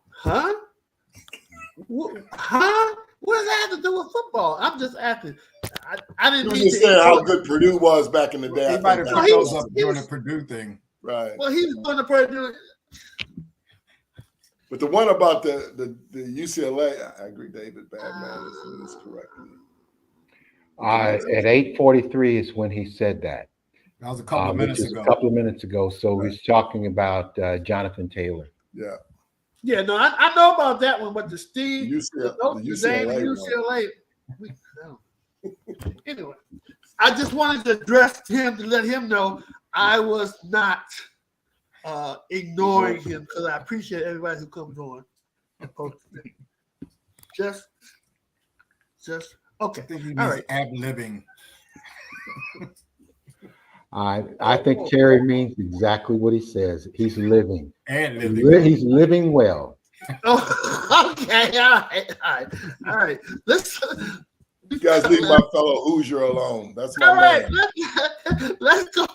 Huh? Huh? What does that have to do with football? I'm just asking. I He didn't was mean just to. saying how good Purdue was back in the day. He I might think have that put those was- up during the Purdue thing. Right. Well, he was going to Purdue. But the one about the UCLA, I agree, David Badman is correct. At 8:43 is when he said that. That was a couple of which minutes is ago. a couple of minutes ago. So Right. he's talking about Jonathan Taylor. Yeah. Yeah, no, I know about that one, but the Steve, UCLA, the UCLA. Anyway, I just wanted to address him to let him know I was not ignoring him because I appreciate everybody who comes on. Just I okay. think he All means right. ad-libbing. I think Terry means exactly what he says. He's living. Ad-libbing. He's living well. Oh, okay. All right. You guys leave my fellow Hoosier alone. That's my All right, man. let's go.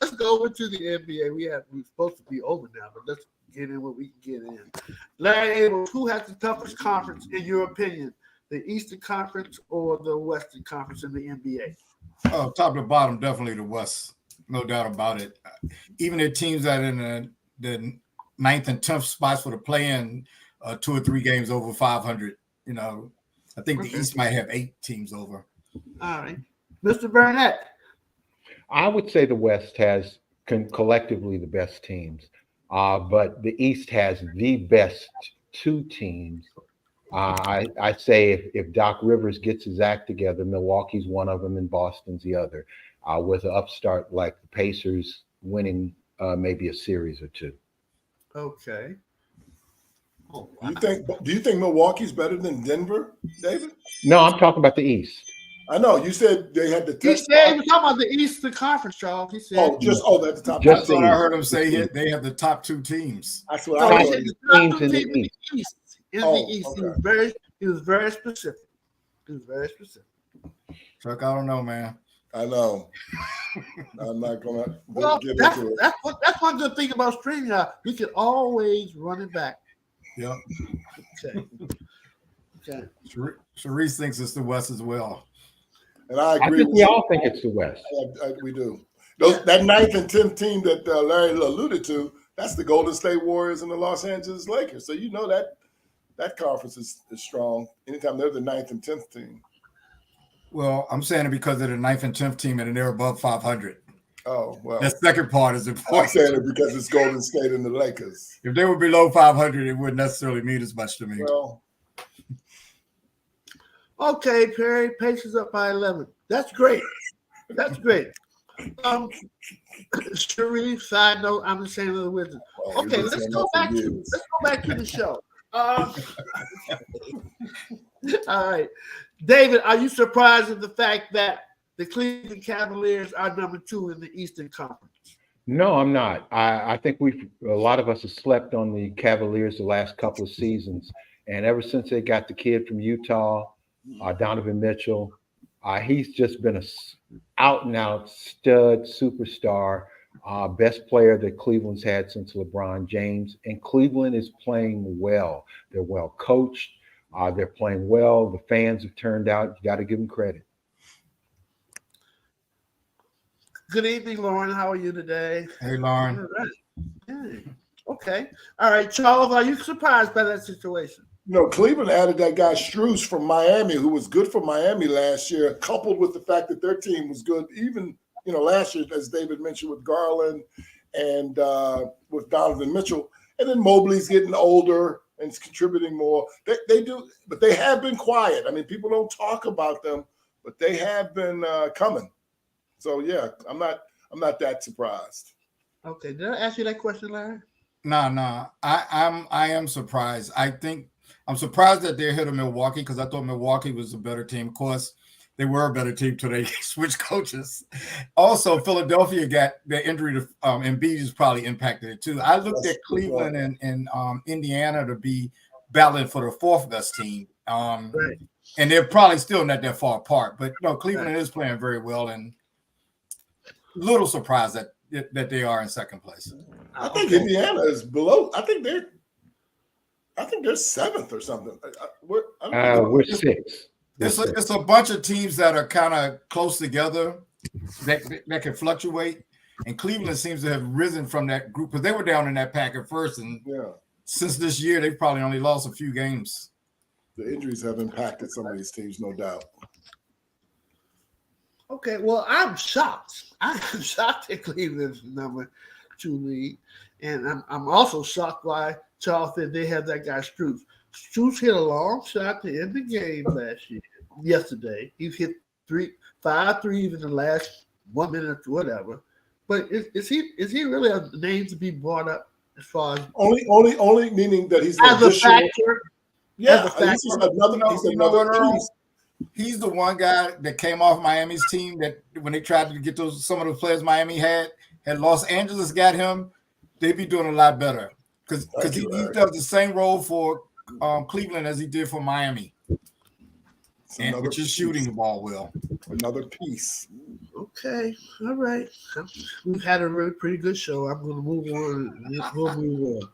Let's go over to the NBA. We're supposed to be over now, but let's get in what we can get in. Larry Abel, who has the toughest conference in your opinion? The Eastern Conference or the Western Conference in the NBA? Oh, top to bottom, definitely the West. No doubt about it. Even the teams that are in the 9th and 10th spots for the play-in, 2 or 3 games over 500. You know, I think the East might have 8 teams over. All right. Mr. Burnett. I would say the West has collectively the best teams, but the East has the best 2 teams. I say if Doc Rivers gets his act together, Milwaukee's one of them and Boston's the other, with an upstart like the Pacers winning maybe a series or 2. Okay. Oh, wow. Do you think Milwaukee's better than Denver, David? No, I'm talking about the East. I know you said they had the He test. said he was talking about the Eastern Conference, Charles. He said, That's the top. Just That's what I East. heard him say. They have the top 2 teams. That's what no, I he heard. said the top Teams 2 in the teams in the East. In the East, okay. he was very specific. Chuck, I don't know, man. I know. I'm not gonna Well, get that's into it. that's one good thing about StreamYard. We can always run it back. Yep. Okay. Sharice thinks it's the West as well. And I I agree think with we you. all think it's the West. We do. That 9th and 10th team that Larry alluded to, that's the Golden State Warriors and the Los Angeles Lakers. So you know that conference is strong. Anytime they're the 9th and 10th team. Well, I'm saying it because they're the 9th and 10th team and they're above 500. Oh, well. That second part is I'm important. saying it because it's Golden State and the Lakers. If they were below 500, it wouldn't necessarily mean as much to me. Well, Okay, Perry, Pacers up by 11. That's great. Sharif, side note, I'm the same as the Wizards. well, Okay, we've been let's saying go that for back to years. the show. All right, David, are you surprised at the fact that the Cleveland Cavaliers are number 2 in the Eastern Conference? No, I'm not. I think a lot of us have slept on the Cavaliers the last couple of seasons, and ever since they got the kid from Utah, Donovan Mitchell, he's just been a out and out stud superstar, best player that Cleveland's had since LeBron James. And Cleveland is playing well. They're well coached. They're playing well. The fans have turned out. You got to give them credit. Good evening, Lauren. How are you today? Hey, Lauren. All right. Hey. Okay. All right, Charles, are you surprised by that situation? Cleveland added that guy Strus from Miami, who was good for Miami last year, coupled with the fact that their team was good, even last year, as David mentioned, with Garland and with Donovan Mitchell. And then Mobley's getting older and is contributing more. They do, but they have been quiet. I mean, people don't talk about them, but they have been coming. So yeah, I'm not that surprised. Okay. Did I ask you that question, Larry? No. I am surprised. I'm surprised that they're ahead of Milwaukee because I thought Milwaukee was a better team. Of course, they were a better team till they switched coaches. Also, Philadelphia got their injury to Embiid has probably impacted it too. I looked at Cleveland and Indiana to be battling for the fourth best team. Right. And they're probably still not that far apart. But no, Cleveland is playing very well, and little surprised that they are in second place. I think Indiana is below. I think they're seventh or something. We're sixth. It's a bunch of teams that are kind of close together that can fluctuate. And Cleveland seems to have risen from that group because they were down in that pack at first. And since this year, they've probably only lost a few games. The injuries have impacted some of these teams, no doubt. Okay, well, I'm shocked. I'm shocked at Cleveland's number 2 lead. And I'm also shocked why Charles said they have that guy Strus. Strus hit a long shot to end the game yesterday. He's hit 5 threes in the last 1 minute or whatever. But is he really a name to be brought up as far as only meaning that he's as a factor? Yeah, he's another piece. He's the one guy that came off Miami's team that when they tried to get some of those players Miami had Los Angeles got him, they'd be doing a lot better because he does the same role for Cleveland as he did for Miami, which is shooting the ball well. Another piece. Okay, all right. We've had a really pretty good show. I'm going to move on. We'll move on.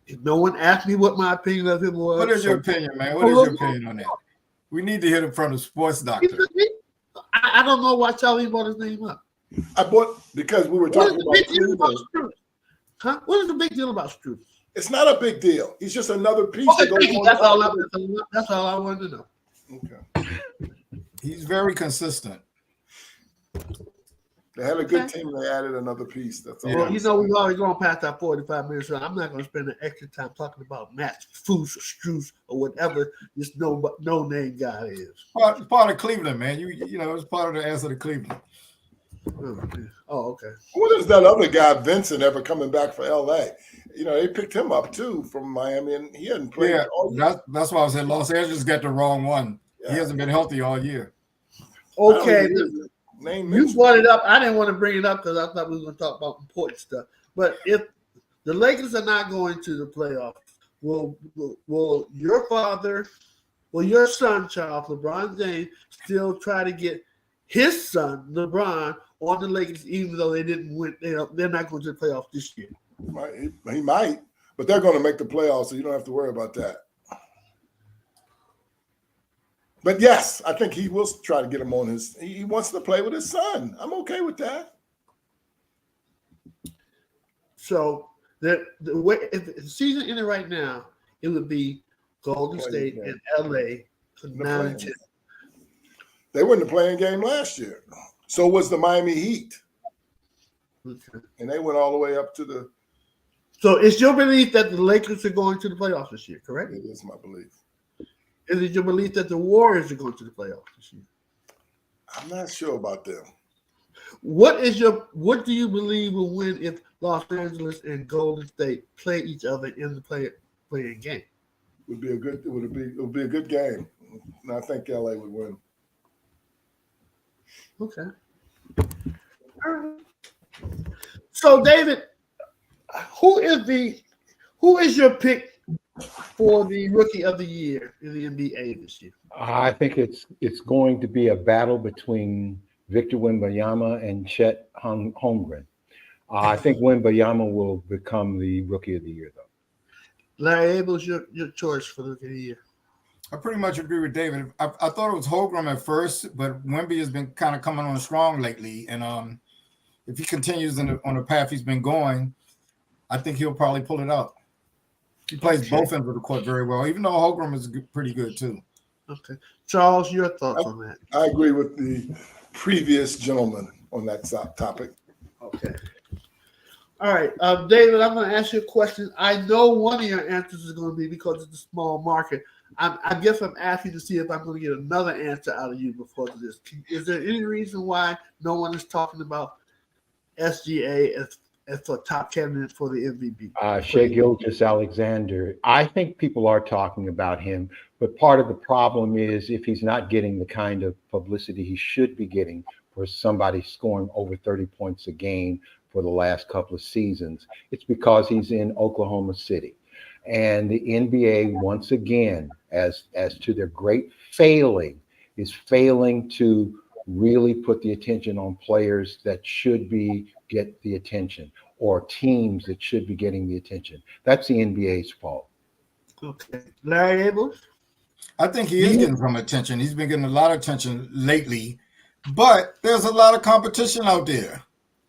If no one asked me what my opinion of him was. What is your opinion, man? What is your opinion on that? We need to hear it from the sports doctor. I don't know why Charlie brought his name up. Because we were talking about Strus. Huh? What is the big deal about Strus? It's not a big deal. He's just another piece. That's all I wanted to know. Okay. He's very consistent. They had a good team. They added another piece. That's all. Well, we've already gone past our 45 minutes, so I'm not going to spend the extra time talking about Matt Foose or Strus or whatever this no-name guy is. Part of Cleveland, man. You know, it's part of the answer to Cleveland. Oh, okay. When is that other guy, Vincent, ever coming back for LA? You know, they picked him up too from Miami, and he hadn't played. That's why I said Los Angeles got the wrong one. Yeah. He hasn't been healthy all year. Okay. You brought it up. I didn't want to bring it up because I thought we were going to talk about important stuff. But if the Lakers are not going to the playoffs, will your son, Charles, LeBron James, still try to get his son, LeBron, on the Lakers, even though they didn't win? They're not going to the playoffs this year. He might, but they're going to make the playoffs, so you don't have to worry about that. But yes, I think he will try to get him on his. He wants to play with his son. I'm okay with that. So the way if the season ended right now, it would be Golden State and LA for 9 and 10. They were in the playing game last year. So was the Miami Heat. Okay. And they went all the way up to the. So it's your belief that the Lakers are going to the playoffs this year, correct? It is my belief. Is it your belief that the Warriors are going to the playoffs this year? I'm not sure about them. What do you believe will win if Los Angeles and Golden State play each other in the playing game? It would be a good game. And I think LA would win. Okay. All right. So David, who is your pick for the Rookie of the Year in the NBA this year? I think it's going to be a battle between Victor Wembanyama and Chet Holmgren. I think Wembanyama will become the Rookie of the Year, though. Larry Abel's your choice for the Rookie of the Year. I pretty much agree with David. I thought it was Holmgren at first, but Wemby has been kind of coming on strong lately. And if he continues on the path he's been going, I think he'll probably pull it out. He plays both ends of the court very well, even though Holmgren is pretty good too. Okay. Charles, your thoughts on that? I agree with the previous gentleman on that topic. Okay. All right. David, I'm going to ask you a question. I know one of your answers is going to be because it's a small market. I guess I'm asking to see if I'm going to get another answer out of you before this. Is there any reason why no one is talking about SGA as for top candidate for the MVP? Shea Gilgeous-Alexander. I think people are talking about him, but part of the problem is if he's not getting the kind of publicity he should be getting for somebody scoring over 30 points a game for the last couple of seasons, it's because he's in Oklahoma City. And the NBA, once again, as to their great failing, is failing to really put the attention on players that should get the attention, or teams that should be getting the attention. That's the NBA's fault. Okay. Larry Abels? I think he is getting some attention. He's been getting a lot of attention lately, but there's a lot of competition out there.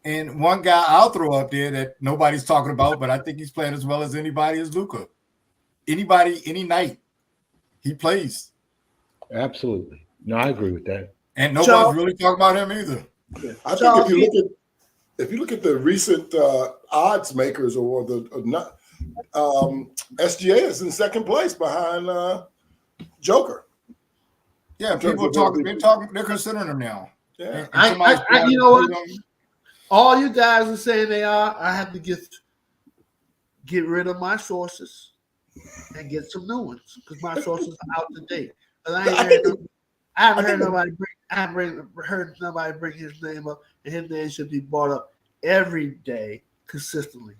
And one guy I'll throw up there that nobody's talking about, but I think he's playing as well as anybody, is Luka. Anybody, any night, he plays. Absolutely. No, I agree with that. And nobody's really talking about him either. I think if you look at the recent odds makers or SGA is in second place behind Joker. Yeah, people talking. They're considering him now. Yeah, and you know what? All you guys are saying they are. I have to get rid of my sources and get some new ones because my sources are out to date. I haven't heard nobody bring his name up, and his name should be brought up every day consistently.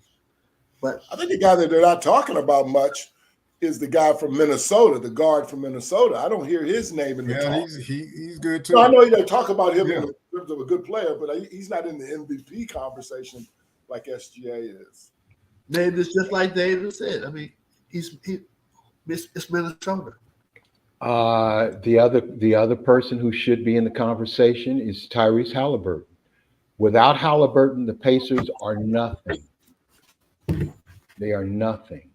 But I think the guy that they're not talking about much is the guy from Minnesota, the guard from Minnesota. I don't hear his name in the talk. He's good too. No, I know they talk about him in terms of a good player, but he's not in the MVP conversation like SGA is. maybe it's just like David said. I mean, it's Minnesota. The other person who should be in the conversation is Tyrese Halliburton. Without Halliburton, the Pacers are nothing. They are nothing.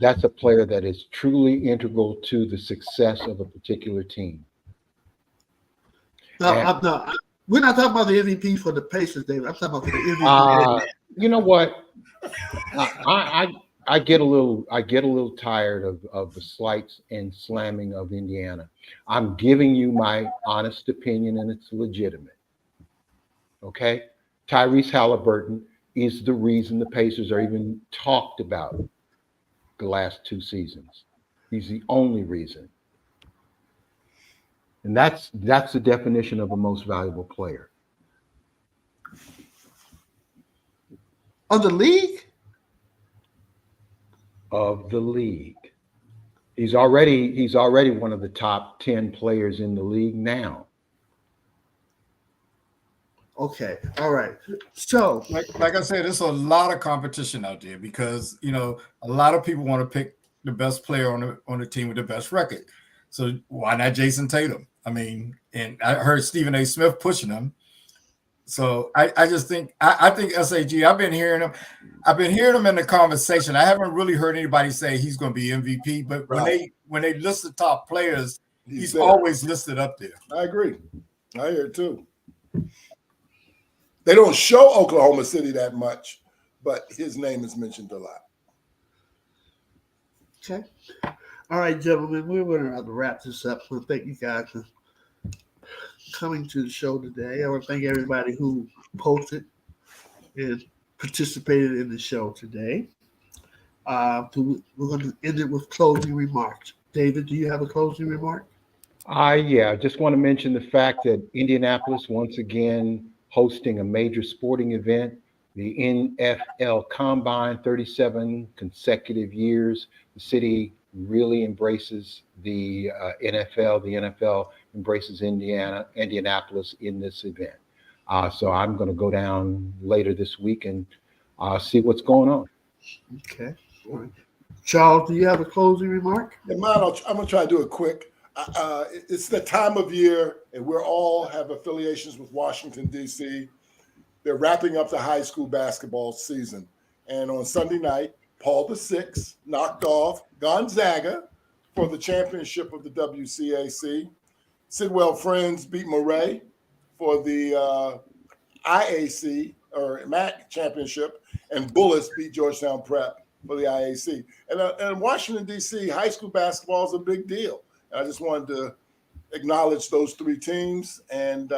That's a player that is truly integral to the success of a particular team. No, we're not talking about the MVP for the Pacers, David. I'm talking about the MVP. You know what? I get a little tired of the slights and slamming of Indiana. I'm giving you my honest opinion, and it's legitimate. Okay, Tyrese Halliburton is the reason the Pacers are even talked about the last two seasons. He's the only reason. And that's the definition of a most valuable player. Of the league? Of the league. He's already one of the top 10 players in the league now. Okay. All right. So, like I said, there's a lot of competition out there because, a lot of people want to pick the best player on the team with the best record. So why not Jason Tatum? I mean, and I heard Stephen A. Smith pushing him. So I just think I think SAG. I've been hearing him in the conversation. I haven't really heard anybody say he's going to be MVP. But when they list the top players, he's always listed up there. I agree. I hear it too. They don't show Oklahoma City that much, but his name is mentioned a lot. Okay. All right, gentlemen, we're going to have to wrap this up. So thank you guys for coming to the show today. I want to thank everybody who posted and participated in the show today. We're going to end it with closing remarks. David, do you have a closing remark? I just want to mention the fact that Indianapolis once again hosting a major sporting event, the NFL Combine, 37 consecutive years. The city really embraces the NFL. The NFL embraces Indianapolis in this event. So I'm going to go down later this week and see what's going on. Okay. All right. Charles, do you have a closing remark? Yeah, mine, I'm going to try to do it quick. It's the time of year, and we all have affiliations with Washington, D.C. They're wrapping up the high school basketball season. And on Sunday night, Paul VI knocked off Gonzaga for the championship of the WCAC. Sidwell Friends beat Murray for the IAC or MAC championship, and Bullets beat Georgetown Prep for the IAC. And Washington, D.C., high school basketball is a big deal. I just wanted to acknowledge those three teams and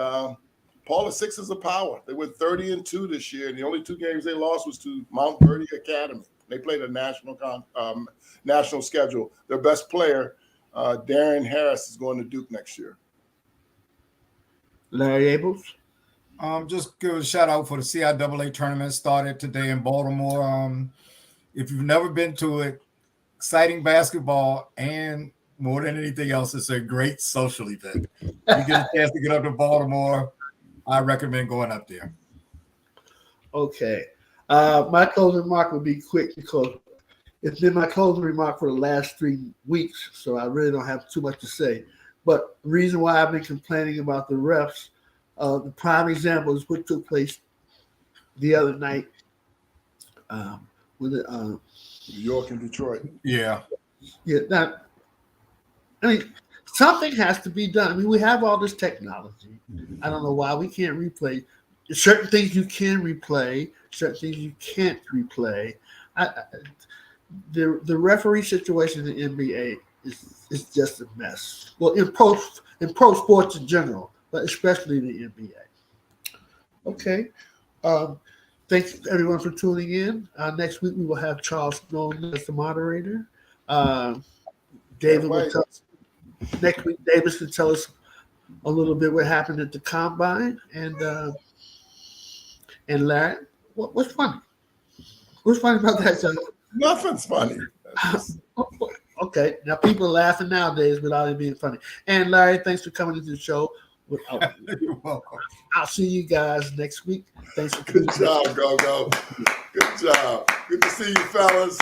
Paula Six is a power. They went 30-2 this year, and the only 2 games they lost was to Mount Verdi Academy. They played a national schedule. Their best player, Darren Harris, is going to Duke next year. Larry Abels. Just give a shout out for the CIAA tournament started today in Baltimore. If you've never been to it, exciting basketball, and more than anything else, it's a great social event. You get a chance to get up to Baltimore, I recommend going up there. Okay. My closing remark will be quick because it's been my closing remark for the last 3 weeks, so I really don't have too much to say. But the reason why I've been complaining about the refs, the prime example is what took place the other night with New York and Detroit. Yeah. I mean, something has to be done. I mean, we have all this technology. I don't know why we can't replay. Certain things you can replay, certain things you can't replay. The referee situation in the NBA is just a mess. Well, in pro sports in general, but especially the NBA. Okay. Thanks everyone for tuning in. Next week we will have Charles Stone as the moderator. David will tell us next week. Davis will tell us a little bit what happened at the combine, and Larry, what's funny? What's funny about that, John? Nothing's funny. Okay, now people are laughing nowadays without it being funny. And Larry, thanks for coming into the show. You're welcome. I'll see you guys next week. Thanks for Good job, Go-Go. Good job. Good to see you, fellas.